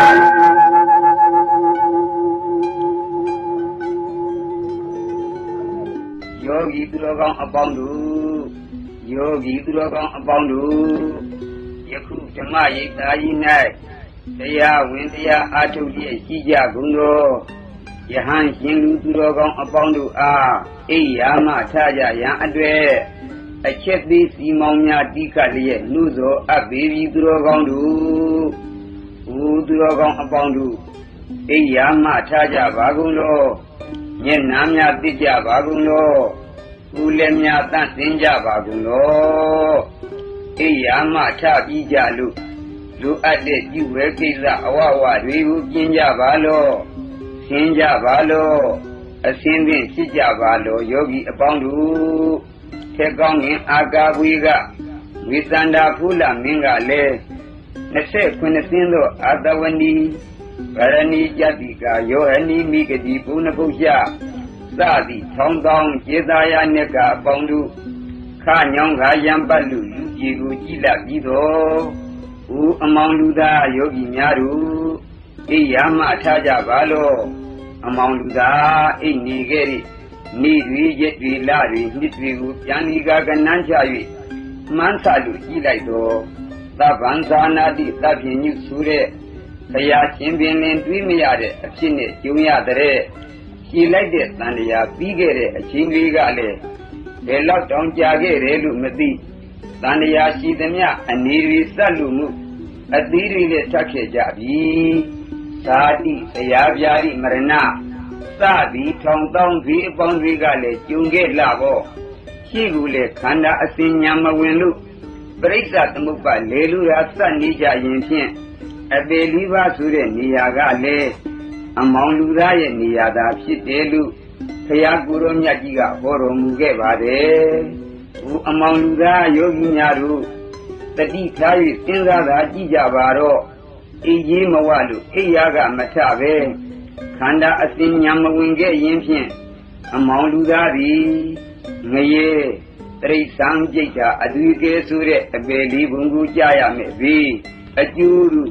ယောဂီသူတော်ကောင်းအပေါင်းတို့ယောဂီသူတော်ကောင်းအပေါင်းတို့ယခုဓမ္မရိပ်သာကြီး၌တရားဝင်တရားအားထုတ်ရရှိကြကုန်သောယဟန်ရှင်လူသူတော်ကောင်းအပေါင်းတို့အားအိယာမထကြရန်အတွက်အချက်သေးစီမောင်များတိခတ်လျက်နှုသောအပ်ပေပြီသူတော်ကောင်းတို့သူတော်ကောင်းအပေါင်းတို့အိယာမထကြပါကုန်သောမျက်နှာများသိကြပါကုန်သောဦးလည်းများတန့်စင်ကြပါကုန်သောအိယာမထပြီးကြလို့လိုအပ်တဲ့ပြုဝဲကိစ္စအဝဝတွေကိုကျင့်ကြပါလောဆင်းကြပါလောအစင်းဖြင့်ဖြစ်ကြပါလောယောဂီအပေါင်းတို့ထက်ကောင်းငင်အာကာဝေကဝိသန္တာဖူလမင်းကလည်း29စင်းသောအာတဝဏီဗရဏီကြတိကာယောဟနီမိဂတိပုဏ္ဏပု္ပ္ပယစသည်ထောင်းတောင်းကျေသာယနှင့်ကအပေါင်းတို့ခညောင်းခါရံပတ်လူလူကြီးကိုကြည်လပြီးတော့ဦးအမောင်လူသားယောဂီများတို့အိယာမထကြပါလောအမောင်လူသားအိနေခဲ့တဲ့နေ့တွေရက်တွေလတွေနှစ်တွေကိုပြန်ဒီကကနန်းချ၍မှန်းဆလို့ကြည်လိုက်တော့သဗ္ဗံသာနာတိသဗ္ဗညုဆိုတဲ့ဘုရားရှင်ပင်လင်တွေးမရတဲ့အဖြစ်နဲ့ကြုံရတဲ့ကြည်လိုက်တဲ့တန်တရားပြီးခဲ့တဲ့အချိန်လေးကလည်းဘယ်လောက်တောင်ကြာခဲ့တယ်လို့မသိတန်တရားရှိသမျှအနေတွေစက်လို့မှုအသီးတွေလည်းထပ်ခဲ့ကြပြီဇာတိတရားပြာတိမရဏစသည်ထောင်တောင်းဒီအပေါင်းတွေကလည်းကျုံခဲ့လာပေါ့ရှိကူလေခန္ဓာအစဉ်ညာမဝင်လို့ပရိစ္ဆသမုပ္ပါလေလူရာစက်နေကြရင်ဖြင့်အပေလေးပါးဆိုတဲ့နေရာကလည်းအမောင်လူသားရဲ့နေရာသာဖြစ်တယ်လို့ဘုရားကိုယ်တော်မြတ်ကြီးကဟောတော်မူခဲ့ပါတယ်။ဦးအမောင်လူသားယောဂီများတို့တတိထား၍စဉ်းစားသာကြည့်ကြပါတော့အေးကြီးမဝလို့အိယာကမထပဲခန္ဓာအစဉ်ညာမဝင်ခဲ့ရင်ဖြင့်အမောင်လူသားသည်ငရေတရိစ္ဆာန်ကြိတ်တာအတူကဲဆိုတဲ့အပေလေးဘုံကိုကြားရမယ်ပြီအကျိုးတို့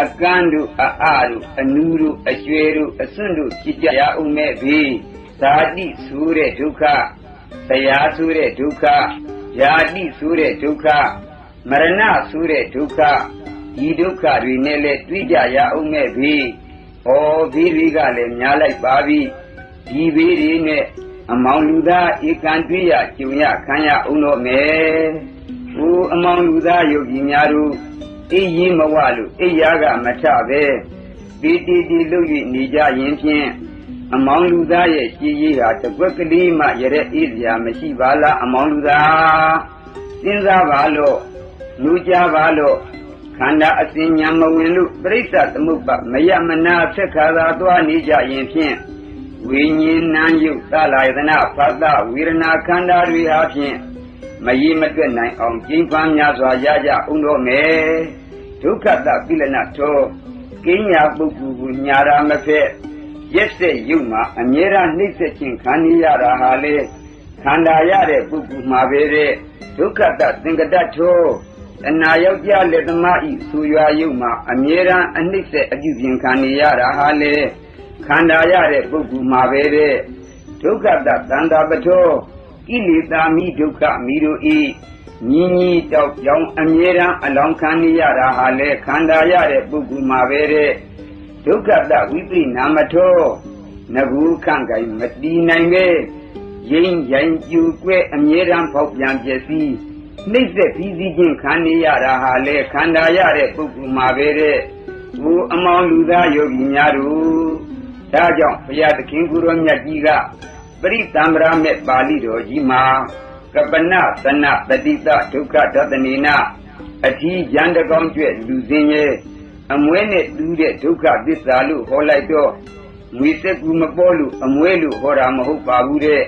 အကန်းတို့အာတို့အနူးတို့အရွှဲတို့အစွန့်တို့ဖြစ်ကြရအောင်မဲ့ပြီဇာတိဆိုတဲ့ဒုက္ခဆရာဆိုတဲ့ဒုက္ခယာတိဆိုတဲ့ဒုက္ခမရဏဆိုတဲ့ဒုက္ခဒီဒုက္ခတွေနဲ့လည်းတွေ့ကြရအောင်မဲ့ပြီဩဘေးတွေကလည်းများလိုက်ပါပြီဒီဘေးတွေနဲ့အမောင်လူသားဧကံတွေ့ရကျုံရခံရအောင်တော့မယ်ဦးအမောင်လူသားယောဂီများတို့အေးရင်မဝလို့အိယာကမထပဲဒီတီလုတ်၍နေကြရင်ဖြင့်အမောင်လူသားရဲ့ရှိရေးဟာတကွက်ကလေးမှရတဲ့အေးစရာမရှိပါလားအမောင်လူသားစဉ်းစားပါလို့လူကြပါလို့ခန္ဓာအစဉ်ညာမဝင်လို့ပရိစ္ဆသမုပ္ပါမယမနာဆက်ခါသာသွားနေကြရင်ဖြင့်ဝိညာဉ်နာယုတ်သလာယတနာဖတ်တဝေဒနာခန္ဓာတွေဟာဖြင့်မရေမတွက်နိုင်အောင်ကျင့်ပန်းများစွာရကြအောင်တော့မယ်ဒုက္ခတပိလနထောကိညာပုဂ္ဂိုလ်ကိုညာရာမဖက်ရက်ဆက်ယုတ်မှာအမြဲတမ်းနှိမ့်ဆက်ခြင်းခံရတာဟာလေခန္ဓာရတဲ့ပုဂ္ဂိုလ်မှာပဲတဲ့ဒုက္ခတသင်္ကတထောအနာယောက်ျားလက်သမားဤဆူရွာယုတ်မှာအမြဲတမ်းအနှိမ့်ဆက်အပြုပြင်ခံရတာဟာလေခန္ဓာရတဲ့ပုဂ္ဂိုလ်မှာပဲတဲ့ဒုက္ခတသန္တာပထောကိလေသာမိဒုက္ခမိတို့ဤညီညီတောက်ကြောင်အမြဲတမ်းအလောင်းခံရတာဟာလေခန္ဓာရတဲ့ပုဂ္ဂိုလ်မှာပဲတဲ့ဒုက္ခတဝိပရိနာမထောငကူခန့်ကိုင်မတီးနိုင်ပဲရိမ့်ရိုင်ကျူကွဲအမြဲတမ်းပေါက်ပြန်ပြည့်စည်နှိမ့်ဆက်ပြီးစီးခြင်းခံရတာဟာလေခန္ဓာရတဲ့ပုဂ္ဂိုလ်မှာပဲတဲ့ဦးအမောင်လူသားယောဂီများတို့ဒါကြောင့်ဘုရားသခင်ကိုယ်တော်မြတ်ကြီးကပရိသံဗရာမေပါဠိတော်ကြီးမှာကပနသနတတိတဒုက္ခဒသနေနအထီးရန်တကောင်းကျွဲ့လူစင်းရဲ့အမွဲနဲ့တူးတဲ့ဒုက္ခသစ္စာလို့ဟောလိုက်တော့ငွေစက်ကူမပေါ်လို့အမွဲလို့ဟောတာမဟုတ်ပါဘူးတဲ့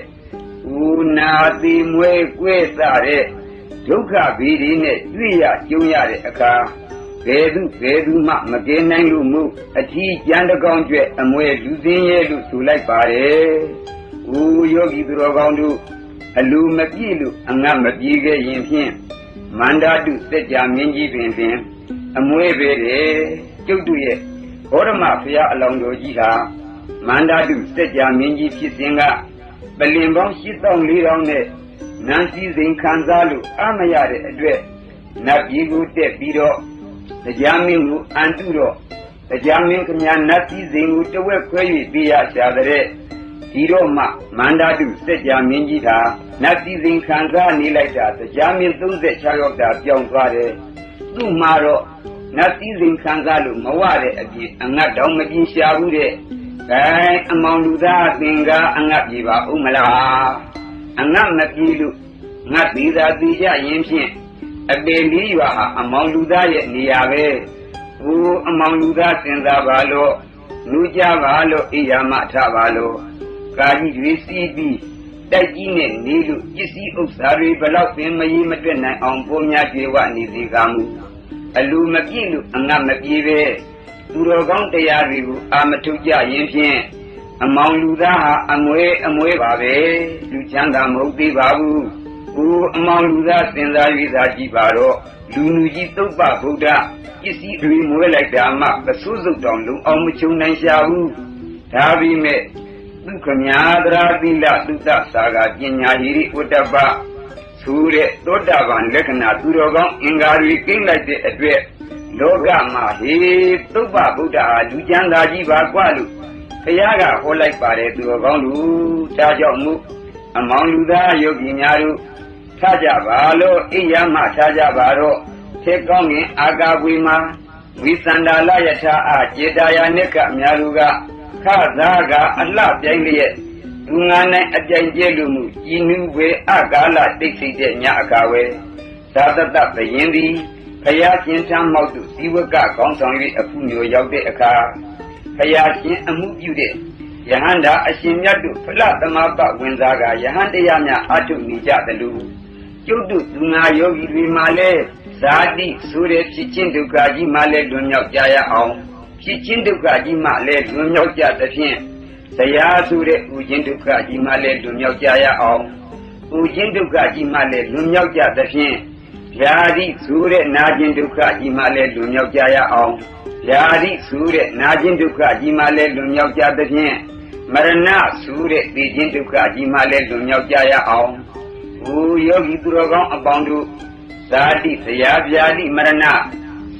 ဦးနာတိမွဲကွဲစတဲ့ဒုက္ခဘေးတွေနဲ့တွေ့ရကြုံရတဲ့အခါဘယ်သူမှမကယ်နိုင်လို့မှုအထီးရန်တကောင်းကျွဲ့အမွဲလူစင်းရဲ့လို့ဆိုလိုက်ပါတယ်ဦးယောဂီသူတော်ကောင်းတို့အလူမပြည့်လို့အငတ်မပြေခဲ့ရင်ဖြင့်မန္တာတုစัจ जा မင်းကြီးပင်အမွေးပဲတဲ့ကျုပ်တို့ရဲ့ ဘောဓမဖရာအလောင်းတော်ကြီးဟာမန္တာတုစัจ जा မင်းကြီးဖြစ်စဉ်ကပလင်ပေါင်း8400နဲ့နန်းစည်းစိမ်ခံစားလို့အမရတဲ့အတွက်နတ်ပြည်ကိုတက်ပြီးတော့တရားမင်းကိုအန်တုတော့တရားမင်းကညာနတ်စည်းစိမ်ကိုတဝက်ခွဲ၍ပြရရှာတဲ့ဒီတော့မှမန္တာတုစัจ जा မင်းကြီးဟာနတ်စည်းစိမ်ခံစားနေလိုက်တာတရားမင်း36ယောက်တာပြောင်းသွားတယ်သူ့မှာတော့နတ်စည်းစိမ်ခံစားလို့မဝတဲ့အပြည့်အငတ်တောင်မပြင်းရှာဘူးတဲ့အမောင်လူသားသင်္ကာအငတ်ပြေပါဦးမလားအငတ်မပြေလို့ငတ်သေးသာသေးကြရင်ဖြင့်အပေလေးရွာဟာအမောင်လူသားရဲ့နေရာပဲဟိုအမောင်လူသားစဉ်းစားပါလို့လူကြပါလို့အိယာမထပါလို့ကာကြီးတွေစီးပြီးတိုက်ကြီးနဲ့နေလို့ပစ္စည်းဥစ္စာတွေဘလောက်ပင်မရေးမတွက်နိုင်အောင်ပုံများပြေဝနေစေကမူအလူမပြည့်လို့အငတ်မပြေပဲသူတော်ကောင်းတရားတွေကိုအာမထုတ်ကြရင်ဖြင့်အမောင်လူသားဟာအမွေပါပဲလူချမ်းသာမဟုတ်သေးပါဘူးဟိုအမောင်လူသားစဉ်းစား၍သာကြည့်ပါတော့လူလူကြီးသုတ်ပဗုဒ္ဓပစ္စည်းတွေမွေးလိုက်တာမှပစိုးစုပ်တောင်လုံအောင်မချုံနိုင်ရှာဘူးဒါပေမဲ့သူခမာသရာသီလသုတ္တစာကပညာဟိရိဝတ္တပဆိုတဲ့သောတာပန်လက္ခဏာသူတော်ကောင်းအင်္ဂါတွေကိန်းလိုက်တဲ့အတွက်လောကမှာဟေသုပ္ပဗုဒ္ဓဟာလူကျမ်းသာကြီးပါกว่าလို့ဘုရားကဟောလိုက်ပါတယ်သူတော်ကောင်းလူဒါကြောင့်မို့အမောင်လူသားယောဂီများတို့ထားကြပါလို့အိယာမထားကြပါတော့သေကောင်းရင်အာကာဝေမှာဝိသန္တာလယထာအကျေတာယာနိကများတို့ကခသာကအလှပြိုင်လျက်သူငါနိုင်အပြိုင်ကျဲလူမှုဤနုဝေအကာလတိတ်ဆိတ်တဲ့ညအခါဝဲသာတတဘယင်သည်ဘုရားရှင်ထမ်းမောက်သူဇီဝကကောင်းဆောင်၍အခုမျိုးရောက်တဲ့အခါဘုရားရှင်အမှုပြုတဲ့ယဟန္တာအရှင်မြတ်တို့ဖလသမပဝင်စားကယဟန်တရားများအထုနေကြသလိုကျုပ်တို့သူငါယောဂီတွေမှလည်းဇာတိဆိုတဲ့ဖြစ်ချင်းဒုက္ခကြီးမှလည်းလွန်မြောက်ကြရအောင်ဖြစ်ချင်းဒုက္ခကြီးမှလည်းလွန်မြောက်ကြသဖြင့်တရားဆိုတဲ့ဥခြင်းဒုက္ခကြီးမှလည်းလွန်မြောက်ကြရအောင်ဥခြင်းဒုက္ခကြီးမှလည်းလွန်မြောက်ကြသဖြင့်ယာတိဆိုတဲ့နာခြင်းဒုက္ခကြီးမှလည်းလွန်မြောက်ကြရအောင်ယာတိဆိုတဲ့နာခြင်းဒုက္ခကြီးမှလည်းလွန်မြောက်ကြသဖြင့်မရဏဆိုတဲ့သိခြင်းဒုက္ခကြီးမှလည်းလွန်မြောက်ကြရအောင်ဟိုယောဂီသူတော်ကောင်းအပေါင်းတို့ဇာတိဇရာဗျာတိမရဏ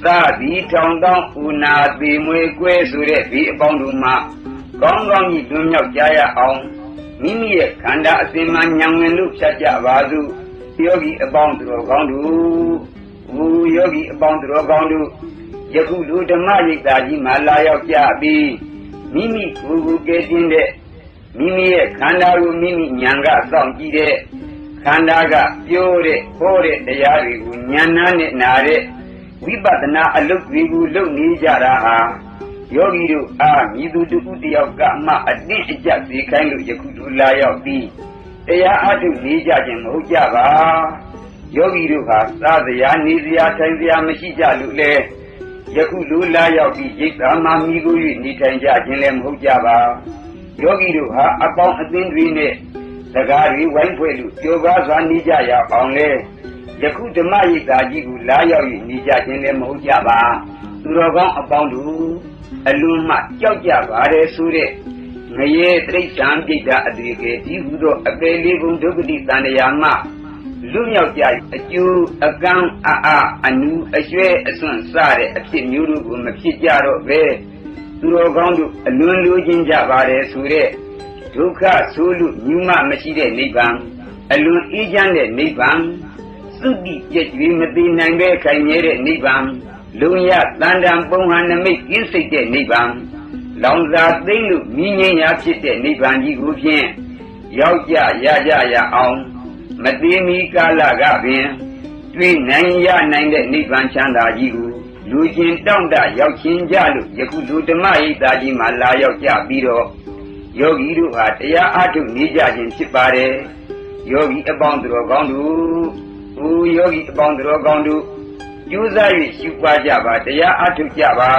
သတိထောင်တောင်းဥနာပေမွေကွဲဆိုတဲ့ဒီအပေါင်းတို့မှာကောင်းကောင်းကြီးလွန်မြောက်ကြရအောင်မိမိရဲ့ခန္ဓာအစဉ်မှညံဝင်လို့ဖြတ်ကြပါစို့ယောဂီအပေါင်းသူတော်ကောင်းတို့ဟိုယောဂီအပေါင်းသူတော်ကောင်းတို့ယခုလူဓမ္မရိပ်သာကြီးမှာလာရောက်ကြပြီးမိမိကိုယ်ကိုကဲတင်တဲ့မိမိရဲ့ခန္ဓာကိုမိမိဉာဏ်ကစောင့်ကြည့်တဲ့ခန္ဓာကပြောတဲ့ဟောတဲ့တရားတွေကိုဉာဏ်နဲ့နာတဲ့ဝိပဿနာအလုပ်တွေကိုလုပ်နေကြတာဟာယောဂီတို့အားမြည်သူတခုတယောက်ကမှအတင်းအကျပ်စေခိုင်းလို့ယခုလူလာရောက်ပြီးတရားအထုနေကြခြင်းမဟုတ်ကြပါယောဂီတို့ဟာစားစရာနေစရာထိုင်စရာမရှိကြလို့လေယခုလူလာရောက်ပြီးရိတ်သာမှမိကို၍နေထိုင်ကြခြင်းလည်းမဟုတ်ကြပါယောဂီတို့ဟာအပေါင်းအသင်းတွေနဲ့စကားတွေဝိုင်းဖွဲ့လို့ပြောပါစွာနေကြရအောင်လေယခုဓမ္မရိပ်သာကြီးကိုလာရောက်၍နေကြခြင်းလည်းမဟုတ်ကြပါသူတော်ကောင်းအပေါင်းတို့အလွန်မှကြောက်ကြပါတယ်ဆိုတဲ့ငရေတိဋ္ဌံပိဋ္ဌအတိကေဒီဟုသောအပေလေးဘုံဒုက္ခတိတန်ရာမှလူမြောက်ကြအကျိုးအကံအနုအရွှဲအစွန့်စတဲ့အဖြစ်မျိုးတို့ကိုမဖြစ်ကြတော့ပဲသူတော်ကောင်းတို့အလွန်လိုချင်ကြပါတယ်ဆိုတဲ့ဒုက္ခဆိုလို့မြူမမရှိတဲ့နိဗ္ဗာန်အလွန်အေးချမ်းတဲ့နိဗ္ဗာန်သုတိပြည့်ကျွေးမသိနိုင်ပဲခိုင်မြဲတဲ့နိဗ္ဗာန်လုံရတန်တံပုံဟံနမိတ်ကင်းစိတ်တဲ့နိဗ္ဗာန်လောင်စာသိမ့်လို့မြင်းငြိမ်းရာဖြစ်တဲ့နိဗ္ဗာန်ကြီးကိုဖြင့်ရောက်ကြရအောင်မသေးမီကာလကပင်တွေ့နိုင်ရနိုင်တဲ့နိဗ္ဗာန်ချမ်းသာကြီးကိုလူချင်းတောင့်တရောက်ချင်းကြလို့ယခုလူဓမ္မရိပ်သာကြီးမှာလာရောက်ကြပြီးတော့ယောဂီတို့ဟာတရားအားထုတ်နေကြခြင်းဖြစ်ပါတယ်ယောဂီအပေါင်းသူတော်ကောင်းတို့ဟိုယောဂီအပေါင်းသူတော်ကောင်းတို့ကြိုးစား၍ရှုပွားကြပါတရားအားထုတ်ကြပါ